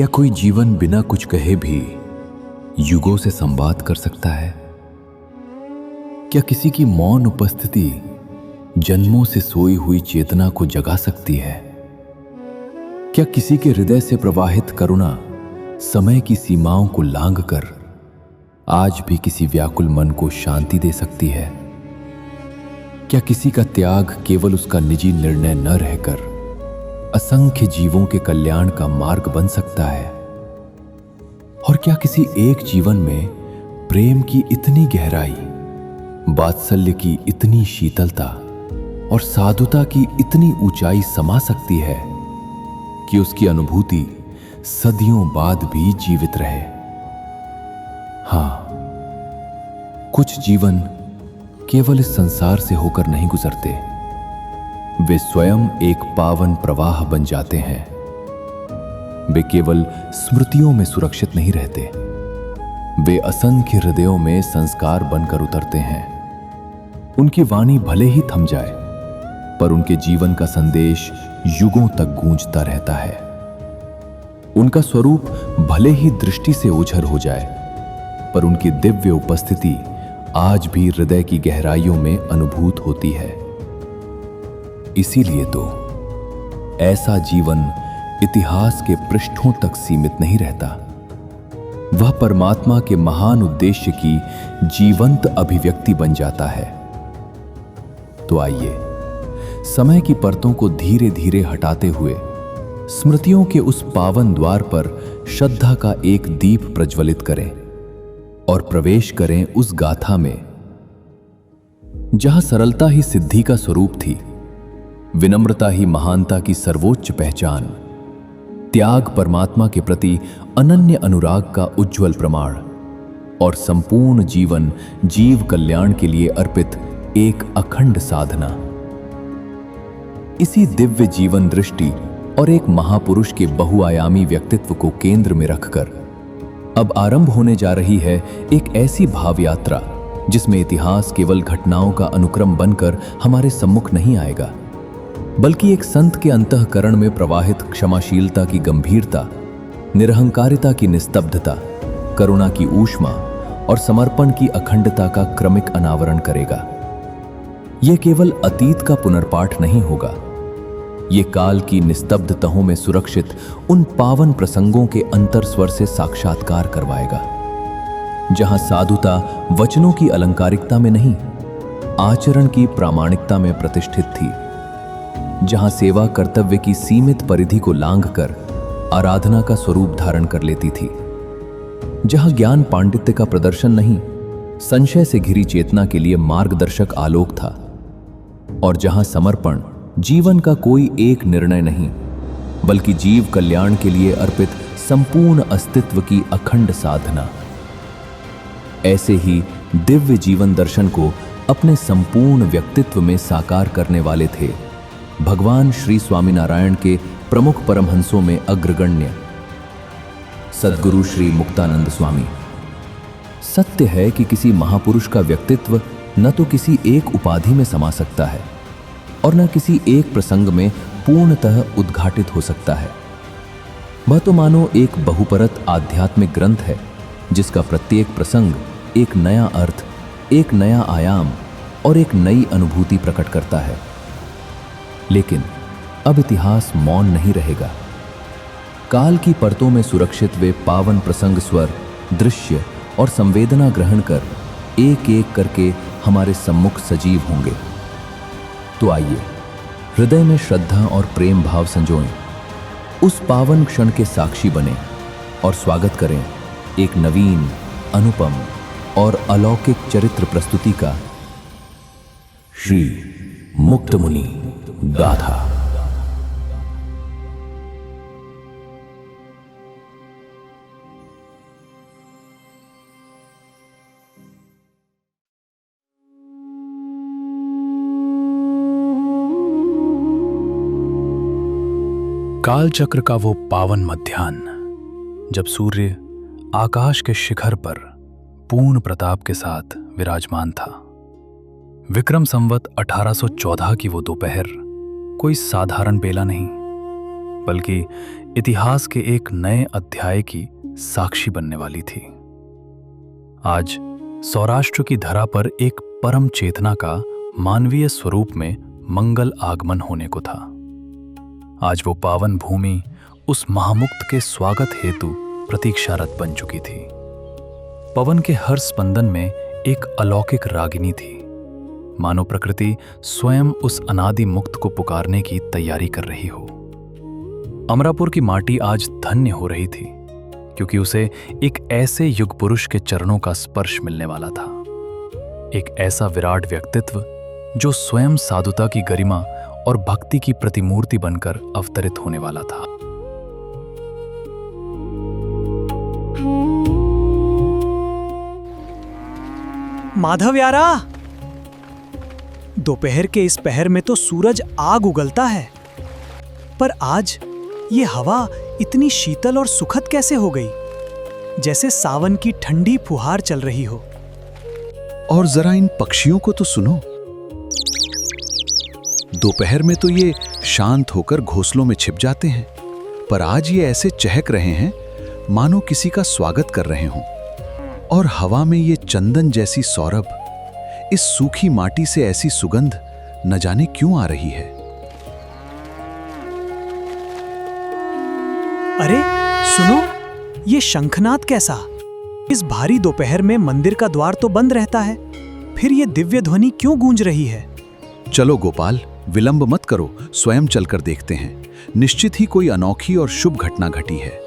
कोई जीवन बिना कुछ कहे भी युगों से संवाद कर सकता है? क्या किसी की मौन उपस्थिति जन्मों से सोई हुई चेतना को जगा सकती है? क्या किसी के हृदय से प्रवाहित करुणा समय की सीमाओं को लांघकर आज भी किसी व्याकुल मन को शांति दे सकती है? क्या किसी का त्याग केवल उसका निजी निर्णय न रहकर असंख्य जीवों के कल्याण का मार्ग बन सकता है? और क्या किसी एक जीवन में प्रेम की इतनी गहराई, वात्सल्य की इतनी शीतलता और साधुता की इतनी ऊंचाई समा सकती है कि उसकी अनुभूति सदियों बाद भी जीवित रहे? हाँ, कुछ जीवन केवल इस संसार से होकर नहीं गुजरते, वे स्वयं एक पावन प्रवाह बन जाते हैं। वे केवल स्मृतियों में सुरक्षित नहीं रहते, वे असंख्य हृदयों में संस्कार बनकर उतरते हैं। उनकी वाणी भले ही थम जाए, पर उनके जीवन का संदेश युगों तक गूंजता रहता है। उनका स्वरूप भले ही दृष्टि से ओझल हो जाए, पर उनकी दिव्य उपस्थिति आज भी हृदय की गहराइयों में अनुभूत होती है। इसीलिए तो ऐसा जीवन इतिहास के पृष्ठों तक सीमित नहीं रहता, वह परमात्मा के महान उद्देश्य की जीवंत अभिव्यक्ति बन जाता है। तो आइए समय की परतों को धीरे धीरे हटाते हुए स्मृतियों के उस पावन द्वार पर श्रद्धा का एक दीप प्रज्वलित करें और प्रवेश करें उस गाथा में जहां सरलता ही सिद्धि का स्वरूप थी, विनम्रता ही महानता की सर्वोच्च पहचान, त्याग परमात्मा के प्रति अनन्य अनुराग का उज्जवल प्रमाण और संपूर्ण जीवन जीव कल्याण के लिए अर्पित एक अखंड साधना। इसी दिव्य जीवन दृष्टि और एक महापुरुष के बहुआयामी व्यक्तित्व को केंद्र में रखकर अब आरंभ होने जा रही है एक ऐसी भाव यात्रा जिसमें इतिहास केवल घटनाओं का अनुक्रम बनकर हमारे सम्मुख नहीं आएगा, बल्कि एक संत के अंतःकरण में प्रवाहित क्षमाशीलता की गंभीरता, निरहंकारिता की निस्तब्धता, करुणा की ऊष्मा और समर्पण की अखंडता का क्रमिक अनावरण करेगा। यह केवल अतीत का पुनर्पाठ नहीं होगा, ये काल की निस्तब्ध तहों में सुरक्षित उन पावन प्रसंगों के अंतरस्वर से साक्षात्कार करवाएगा, जहां साधुता वचनों की अलंकारिकता में नहीं, आचरण की प्रामाणिकता में प्रतिष्ठित थी, जहां सेवा कर्तव्य की सीमित परिधि को लांघकर आराधना का स्वरूप धारण कर लेती थी, जहां ज्ञान पांडित्य का प्रदर्शन नहीं, संशय से घिरी चेतना के लिए मार्गदर्शक आलोक था, और जहां समर्पण जीवन का कोई एक निर्णय नहीं, बल्कि जीव कल्याण के लिए अर्पित संपूर्ण अस्तित्व की अखंड साधना। ऐसे ही दिव्य जीवन दर्शन को अपने संपूर्ण व्यक्तित्व में साकार करने वाले थे भगवान श्री स्वामीनारायण के प्रमुख परमहंसों में अग्रगण्य सद्गुरु श्री मुक्तानंद स्वामी। सत्य है कि किसी महापुरुष का व्यक्तित्व न तो किसी एक उपाधि में समा सकता है और न किसी एक प्रसंग में पूर्णतः उद्घाटित हो सकता है। वह तो मानो एक बहुपरत आध्यात्मिक ग्रंथ है, जिसका प्रत्येक प्रसंग एक नया अर्थ, एक नया आयाम और एक नई अनुभूति प्रकट करता है। लेकिन अब इतिहास मौन नहीं रहेगा। काल की परतों में सुरक्षित वे पावन प्रसंग स्वर, दृश्य और संवेदना ग्रहण कर एक एक करके हमारे सम्मुख सजीव होंगे। तो आइए हृदय में श्रद्धा और प्रेम भाव संजोएं, उस पावन क्षण के साक्षी बने और स्वागत करें एक नवीन, अनुपम और अलौकिक चरित्र प्रस्तुति का, श्री मुक्तमुनि गाथा। कालचक्र का वो पावन मध्याह्न, जब सूर्य आकाश के शिखर पर पूर्ण प्रताप के साथ विराजमान था। विक्रम संवत 1814 की वो दोपहर कोई साधारण बेला नहीं, बल्कि इतिहास के एक नए अध्याय की साक्षी बनने वाली थी। आज सौराष्ट्र की धरा पर एक परम चेतना का मानवीय स्वरूप में मंगल आगमन होने को था। आज वो पावन भूमि उस महामुक्त के स्वागत हेतु प्रतीक्षारत बन चुकी थी। पवन के हर स्पंदन में एक अलौकिक रागिनी थी, मानो प्रकृति स्वयं उस अनादि मुक्त को पुकारने की तैयारी कर रही हो। अमरापुर की माटी आज धन्य हो रही थी, क्योंकि उसे एक ऐसे युग पुरुष के चरणों का स्पर्श मिलने वाला था। एक ऐसा विराट व्यक्तित्व जो स्वयं साधुता की गरिमा और भक्ति की प्रतिमूर्ति बनकर अवतरित होने वाला था। माधव यारा, दोपहर के इस पहर में तो सूरज आग उगलता है, पर आज ये हवा इतनी शीतल और सुखद कैसे हो गई, जैसे सावन की ठंडी फुहार चल रही हो। और जरा इन पक्षियों को तो सुनो। दोपहर में तो ये शांत होकर घोंसलों में छिप जाते हैं, पर आज ये ऐसे चहक रहे हैं मानो किसी का स्वागत कर रहे हों। और हवा में ये चंदन जैसी सौरभ, इस सूखी माटी से ऐसी सुगंध न जाने क्यों आ रही है। अरे सुनो, ये शंखनाद कैसा? इस भारी दोपहर में मंदिर का द्वार तो बंद रहता है, फिर ये दिव्य ध्वनि क्यों गूंज रही है? चलो गोपाल, विलंब मत करो, स्वयं चलकर देखते हैं। निश्चित ही कोई अनोखी और शुभ घटना घटी है।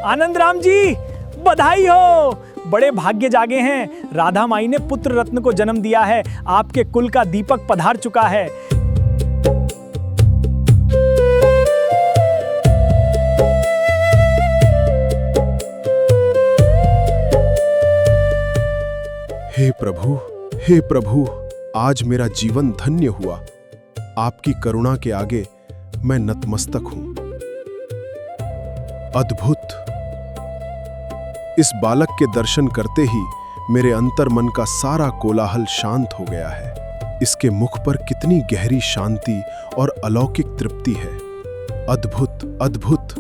आनंद राम जी, बधाई हो। बड़े भाग्य जागे हैं। राधा माई ने पुत्र रत्न को जन्म दिया है। आपके कुल का दीपक पधार चुका है। हे प्रभु, आज मेरा जीवन धन्य हुआ। आपकी करुणा के आगे मैं नतमस्तक हूं। अद्भुत! इस बालक के दर्शन करते ही मेरे अंतर मन का सारा कोलाहल शांत हो गया है। इसके मुख पर कितनी गहरी शांति और अलौकिक तृप्ति है। अद्भुत, अद्भुत!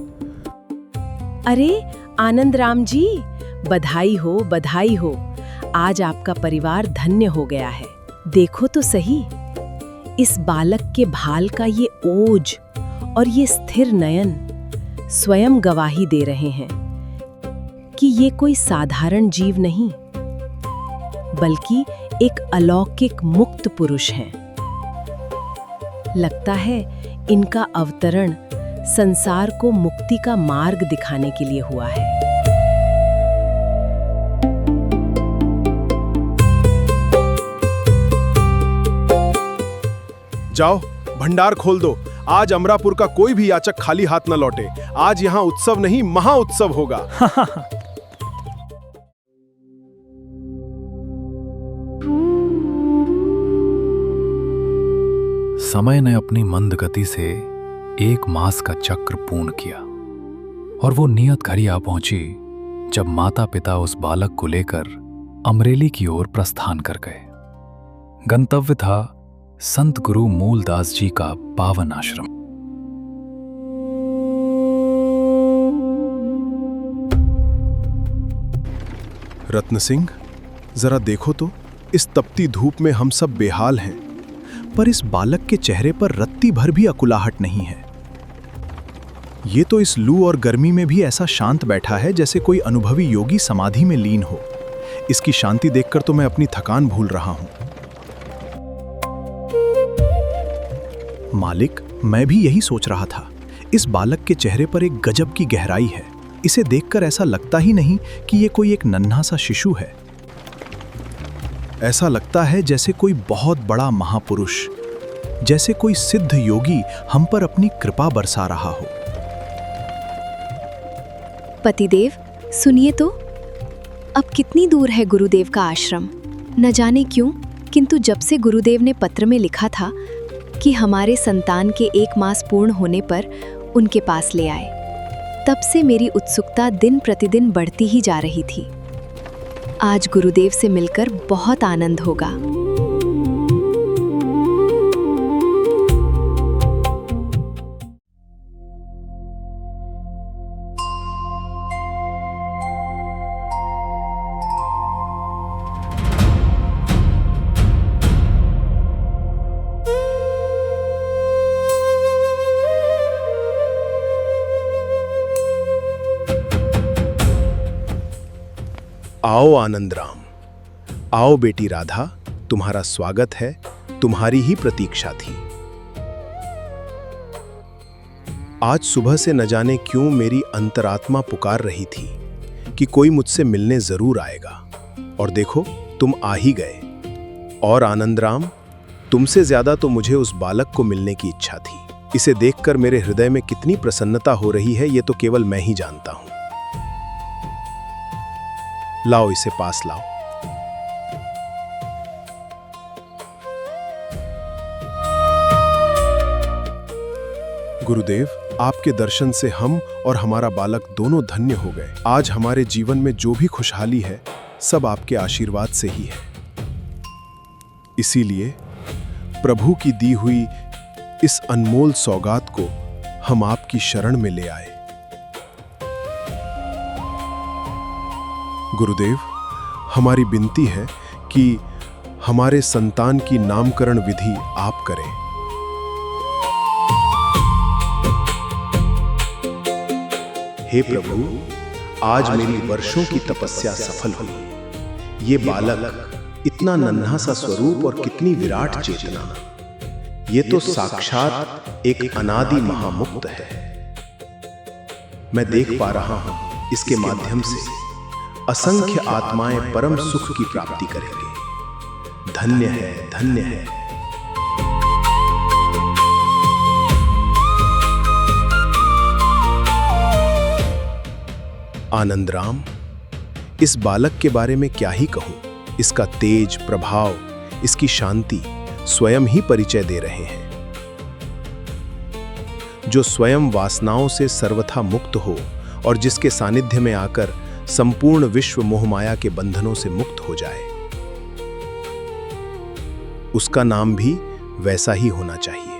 अरे आनंद राम जी, बधाई हो, बधाई हो। आज आपका परिवार धन्य हो गया है। देखो तो सही, इस बालक के भाल का ये ओज और ये स्थिर नयन स्वयं गवाही दे रहे हैं कि ये कोई साधारण जीव नहीं, बल्कि एक अलौकिक मुक्त पुरुष हैं। लगता है इनका अवतरण संसार को मुक्ति का मार्ग दिखाने के लिए हुआ है। जाओ, भंडार खोल दो। आज अमरापुर का कोई भी याचक खाली हाथ न लौटे। आज यहाँ उत्सव नहीं, महाउत्सव होगा। समय ने अपनी मंद गति से 1 मास का चक्र पूर्ण किया और वो नियत घड़ी आ पहुंची जब माता पिता उस बालक को लेकर अमरेली की ओर प्रस्थान कर गए। गंतव्य था संत गुरु मूलदास जी का पावन आश्रम। रत्न सिंह, जरा देखो तो, इस तपती धूप में हम सब बेहाल हैं, पर इस बालक के चेहरे पर रत्ती भर भी अकुलाहट नहीं है। ये तो इस लू और गर्मी में भी ऐसा शांत बैठा है जैसे कोई अनुभवी योगी समाधि में लीन हो। इसकी शांति देखकर तो मैं अपनी थकान भूल रहा हूं। मालिक, मैं भी यही सोच रहा था। इस बालक के चेहरे पर एक गजब की गहराई है। इसे देखकर ऐसा लगता ही नहीं कि ये कोई एक नन्हा सा शिशु है। ऐसा लगता है जैसे कोई बहुत बड़ा महापुरुष, जैसे कोई सिद्ध योगी हम पर अपनी कृपा बरसा रहा हो। पतिदेव, सुनिए तो, अब कितनी दूर है गुरुदेव का आश्रम? न जाने क्यों, किंतु जब से गुरुदेव ने पत्र में लिखा था कि हमारे संतान के 1 मास पूर्ण होने पर उनके पास ले आए, तब से मेरी उत्सुकता दिन प्रतिदिन बढ़ती ही जा रही थी। आज गुरुदेव से मिलकर बहुत आनंद होगा। आओ आनंद राम, आओ बेटी राधा, तुम्हारा स्वागत है, तुम्हारी ही प्रतीक्षा थी। आज सुबह से न जाने क्यों मेरी अंतरात्मा पुकार रही थी कि कोई मुझसे मिलने जरूर आएगा, और देखो तुम आ ही गए। और आनंद राम, तुमसे ज्यादा तो मुझे उस बालक को मिलने की इच्छा थी। इसे देखकर मेरे हृदय में कितनी प्रसन्नता हो रही है, ये तो केवल मैं ही जानता हूं। लाओ, इसे पास लाओ। गुरुदेव, आपके दर्शन से हम और हमारा बालक दोनों धन्य हो गए। आज हमारे जीवन में जो भी खुशहाली है, सब आपके आशीर्वाद से ही है। इसीलिए प्रभु की दी हुई इस अनमोल सौगात को हम आपकी शरण में ले आए। गुरुदेव, हमारी विनती है कि हमारे संतान की नामकरण विधि आप करें। हे प्रभु, आज मेरी वर्षों की तपस्या सफल हुई। ये बालक, इतना नन्हा सा स्वरूप और कितनी विराट चेतना, ये तो साक्षात एक अनादि महामुक्त है। मैं देख पा रहा हूं इसके माध्यम से असंख्य आत्माएं परम सुख की प्राप्ति करेंगे। धन्य है, धन्य है। आनंद राम, इस बालक के बारे में क्या ही कहूं। इसका तेज, प्रभाव, इसकी शांति स्वयं ही परिचय दे रहे हैं। जो स्वयं वासनाओं से सर्वथा मुक्त हो और जिसके सानिध्य में आकर संपूर्ण विश्व मोहमाया के बंधनों से मुक्त हो जाए, उसका नाम भी वैसा ही होना चाहिए।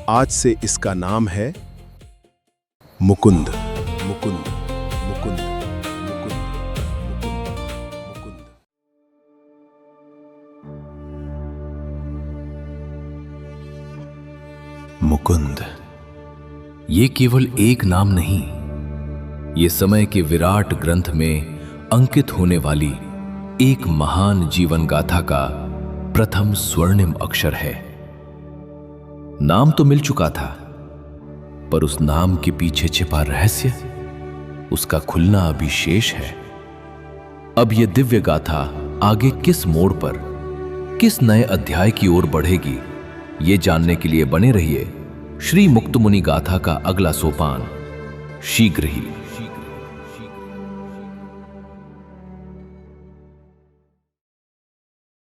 आज से इसका नाम है मुकुंद। मुकुंद, मुकुंद, मुकुंद, मुकुंद, मुकुंद। मुकुंद, ये केवल एक नाम नहीं, ये समय के विराट ग्रंथ में अंकित होने वाली एक महान जीवन गाथा का प्रथम स्वर्णिम अक्षर है। नाम तो मिल चुका था, पर उस नाम के पीछे छिपा रहस्य, उसका खुलना अभी शेष है। अब यह दिव्य गाथा आगे किस मोड़ पर, किस नए अध्याय की ओर बढ़ेगी, ये जानने के लिए बने रहिए श्री मुक्तमुनि गाथा का अगला सोपान शीघ्र ही।